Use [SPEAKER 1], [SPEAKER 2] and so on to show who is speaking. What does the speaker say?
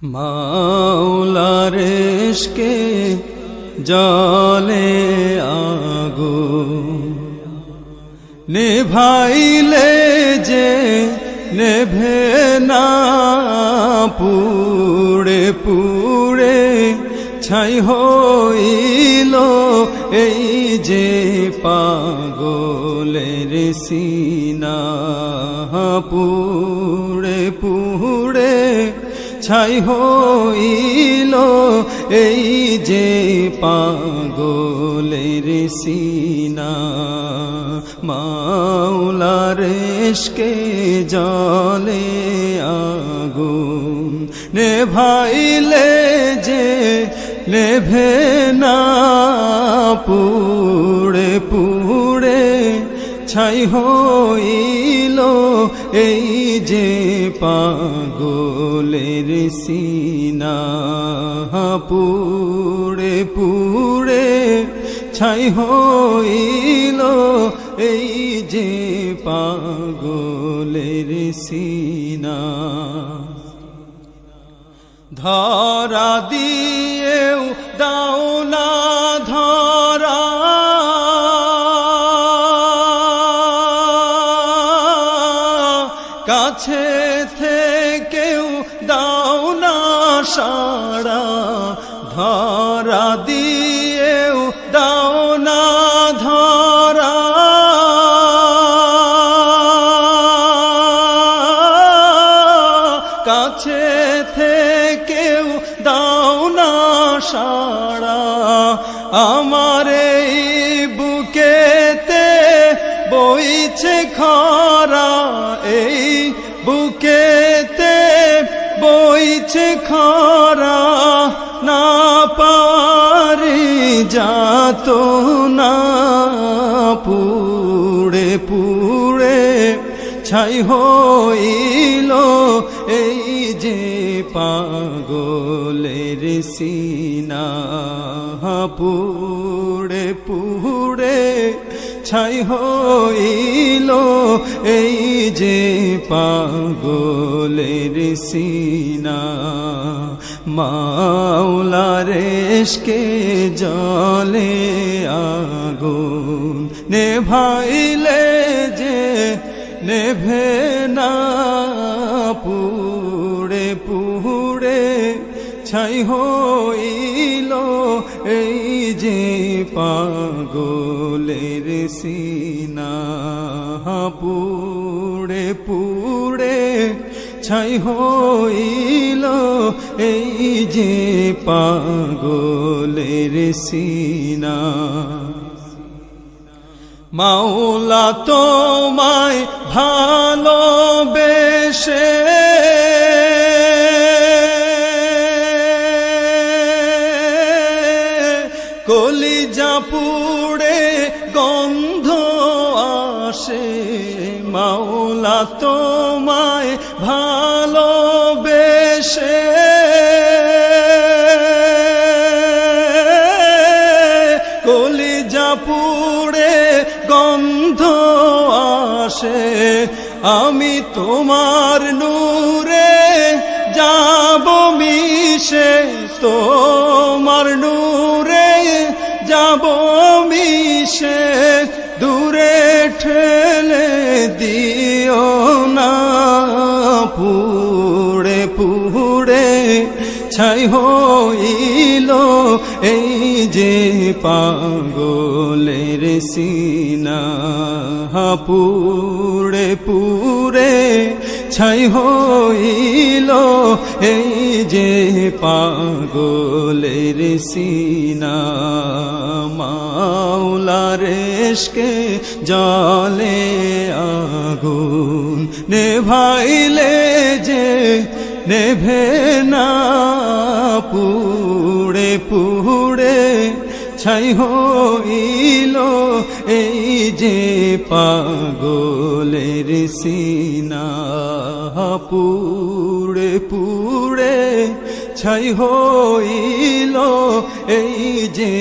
[SPEAKER 1] মাওলার ইশকে জলে আগুন নেভাইলে যে নেভে না, পুড়ে পুড়ে ছাই হইল এই যে পাগলের সিনা। পুড়ে পুড়ে ছাই হইল এই যে পাগলের সিনা। মাওলার ইশকে জলে আগুন নেভাইলে যে নেভে না, পুড়ে পুড়ে ছাই হইল এই যে পাগলের সিনা। পুড়ে পুড়ে ছাই হইল এই যে পাগলের সিনা। ধরা দিয়েও দাও না ধরা, কাছে থেকেও দাও না সাড়া। ধরা দিয়েও দাও না ধরা, কাছে থেকেও দাও না সাড়া। আমার এই বুকেতে বইছে খরা, এই বুকেতে বইছে খরা, না পারি যাত না। পুড়ে পুড়ে ছাই হইল এই যে পাগলের সিনা। পুড়ে পুড়ে ছাই হইল এই যে পাগলের সিনা। মাওলার ইশকে জলে আগুন নেভাইলে যে নেভে না, পুড়ে পুড়ে ছাই হইল এই যে পাগলের সিনা। পুড়ে পুড়ে ছাই হইল এই যে পাগলের সিনা। মাওলা তোমায় ভালোবেসে কলিজা পুড়ে গন্ধ আসে। মাওলা তোমায় ভালোবেসে কলিজা পুড়ে গন্ধ আসে। আমি তোমার নূরে যাব মিশে, তোমার নূরে যাব মিশে, দূরে ঠেলে দিও না। পুড়ে পুড়ে ছাই হইল এই যে পাগলের সিনা। পুড়ে পুড়ে ছাই হইল এই যে পাগলের সিনা। মাওলার ইশকে জলে আগুন নেভাইলে যে নেভে না, পুড়ে পুড়ে ছাই হইল এই যে পাগলের সিনা। পুড়ে পুড়ে ছাই হইল এই যে